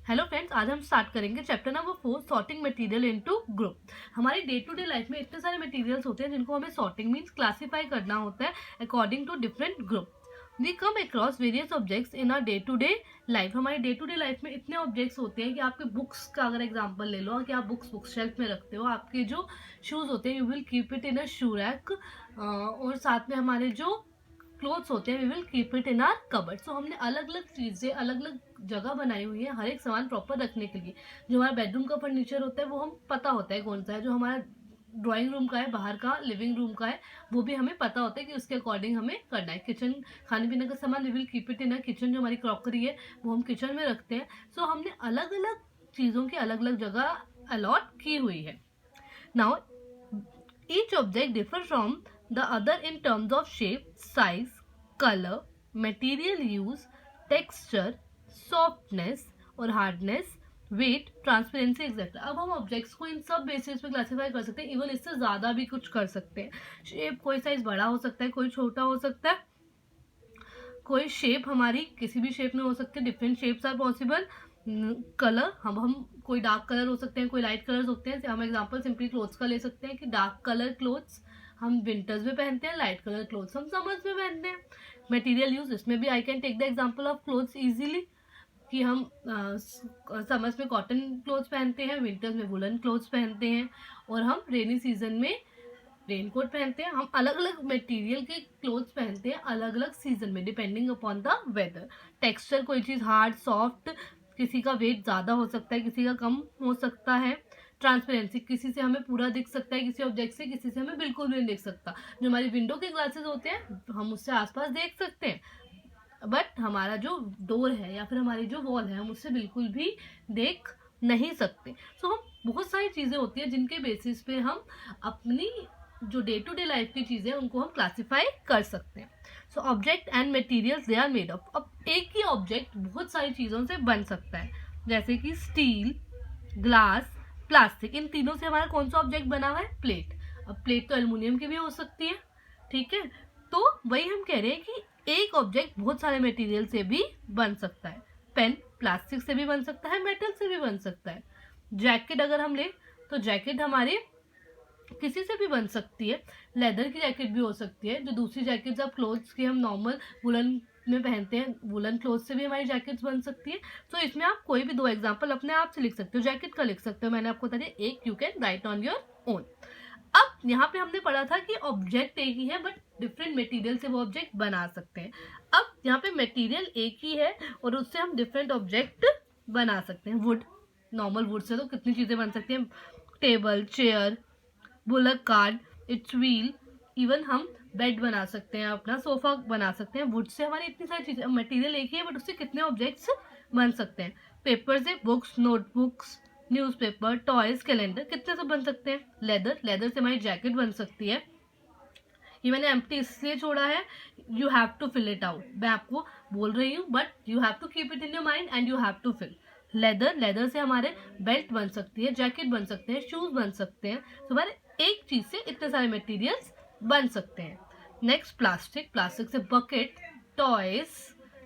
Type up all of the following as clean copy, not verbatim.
Hello friends, आज हम start करेंगे chapter number 4 sorting material into group. हमारी डे टू डे लाइफ में इतने सारे मटेरियल्स होते हैं जिनको हमें सॉर्टिंग मींस क्लासिफाई करना होता है according to different group. We come across various objects in our day to day life. हमारी डे टू डे लाइफ में इतने ऑब्जेक्ट्स होते हैं कि आपके बुक्स का अगर एग्जाम्पल ले लो कि आप बुक्स शेल्फ में रखते हो, आपके जो शूज होते हैं you will keep it in a shoe rack, और साथ में हमारे जो क्लोथ्स होते हैं we will keep it in our cupboard. So हमने अलग अलग चीज़ें अलग अलग जगह बनाई हुई है हर एक सामान प्रॉपर रखने के लिए। जो हमारा बेडरूम का फर्नीचर होता है वो हम पता होता है कौन सा है, जो हमारा ड्राइंग रूम का है, बाहर का लिविंग रूम का है, वो भी हमें पता होता है कि उसके अकॉर्डिंग हमें करना है। किचन खाने पीने का सामान we will keep it in a kitchen, जो हमारी क्रॉकरी है वो हम किचन में रखते हैं। सो हमने अलग अलग चीज़ों की अलग अलग जगह अलॉट की हुई है। Now each object differ from the other in terms of shape, size, color, material use, texture, softness और hardness, weight, transparency etc. अब हम ऑब्जेक्ट्स को इन सब बेसिस पे क्लासिफाई कर सकते हैं, इवन इससे ज़्यादा भी कुछ कर सकते हैं। शेप कोई साइज बड़ा हो सकता है, कोई छोटा हो सकता है, कोई शेप हमारी किसी भी शेप में हो सकती है, different shapes are possible. Colour हम कोई डार्क कलर हो सकते हैं, कोई लाइट कलर्स होते हैं। हम एग्जांपल सिंपली क्लोथ्स का ले सकते हैं कि डार्क कलर क्लोथ्स हम विंटर्स में पहनते हैं, लाइट कलर क्लोथ्स हम समर्स में पहनते हैं। मटेरियल यूज, इसमें भी I can take the example of clothes easily कि हम समर्स में कॉटन क्लोथ्स पहनते हैं, विंटर्स में वुलन क्लोथ्स पहनते हैं, और हम रेनी सीजन में रेनकोट पहनते हैं। हम अलग अलग मटेरियल के क्लोथ्स पहनते हैं अलग अलग सीजन में depending upon the weather. Texture, कोई चीज़ हार्ड सॉफ्ट, किसी का वेट ज़्यादा हो सकता है, किसी का कम हो सकता है। ट्रांसपेरेंसी, किसी से हमें पूरा दिख सकता है किसी ऑब्जेक्ट से, किसी से हमें बिल्कुल भी नहीं दिख सकता। जो हमारी विंडो के ग्लासेस होते हैं हम उससे आसपास देख सकते हैं, बट हमारा जो डोर है या फिर हमारी जो वॉल है हम उससे बिल्कुल भी देख नहीं सकते। सो हम बहुत सारी चीज़ें होती हैं जिनके बेसिस पे हम अपनी जो डे टू डे लाइफ की चीज़ें उनको हम क्लासिफाई कर सकते हैं। So object and materials they are made of. अब एक ही ऑब्जेक्ट बहुत सारी चीज़ों से बन सकता है, जैसे कि स्टील, ग्लास, प्लास्टिक। इन तीनों से हमारा कौन सा ऑब्जेक्ट बना हुआ है? प्लेट। अब प्लेट तो एल्युमिनियम की भी हो सकती है, ठीक है। तो वही हम कह रहे हैं कि एक ऑब्जेक्ट बहुत सारे मटेरियल से भी बन सकता है। पेन प्लास्टिक से भी बन सकता है, मेटल से भी बन सकता है। जैकेट अगर हम ले तो जैकेट हमारे किसी से भी बन सकती है। लेदर की जैकेट भी हो सकती है, जो दूसरी जैकेट्स आप क्लोथ्स की हम नॉर्मल वुलन में पहनते हैं, वुलन क्लोथ से भी हमारी जैकेट्स बन सकती है। तो इसमें आप कोई भी दो एग्जांपल अपने आप से लिख सकते हो, जैकेट का लिख सकते हो, मैंने आपको बता दिया एक, you can write on your own. अब यहाँ पे हमने पढ़ा था कि ऑब्जेक्ट एक ही है बट डिफरेंट मटेरियल से वो ऑब्जेक्ट बना सकते हैं। अब यहाँ पे मटेरियल एक ही है और उससे हम डिफरेंट ऑब्जेक्ट बना सकते हैं। वुड, नॉर्मल वुड से तो कितनी चीज़ें बन सकती हैं, table, chair, bullock card, it's wheel, even हम बेड बना सकते हैं, अपना सोफा बना सकते हैं। वुड से हमारी इतनी सारी चीज़ें, मटेरियल एक ही है बट उससे कितने ऑब्जेक्ट्स बन सकते हैं। पेपर से books, notebooks, newspaper, toys, calendar, कितने सब बन सकते हैं। लेदर से हमारी जैकेट बन सकती है। ये मैंने एम्प्टी इसलिए छोड़ा है, you have to fill it out. मैं आपको बोल रही हूँ but you have to keep it in your mind and you have to fill. Leather से हमारे बेल्ट बन सकती है, जैकेट बन सकते हैं, शूज बन सकते हैं। तो हमारे एक चीज से इतने सारे मटेरियल्स बन सकते हैं। नेक्स्ट प्लास्टिक से bucket, toys,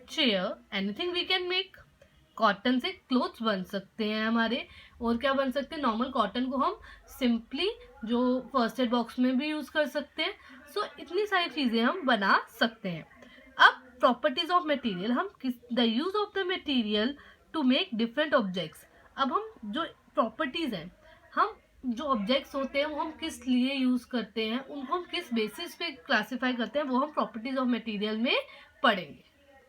chair, anything we can make. Cotton से क्लोथ्स बन सकते हैं हमारे, और क्या बन सकते हैं, नॉर्मल कॉटन को हम सिंपली जो फर्स्ट एड बॉक्स में भी यूज कर सकते हैं। सो इतनी सारी चीजें हम बना सकते हैं। अब प्रॉपर्टीज ऑफ मटेरियल, हम the use of the material to make different objects. अब हम जो प्रॉपर्टीज हैं, हम जो ऑब्जेक्ट्स होते हैं वो हम किस लिए यूज करते हैं, उनको हम किस बेसिस पे क्लासिफाई करते हैं, वो हम प्रॉपर्टीज ऑफ मटेरियल में पढ़ेंगे।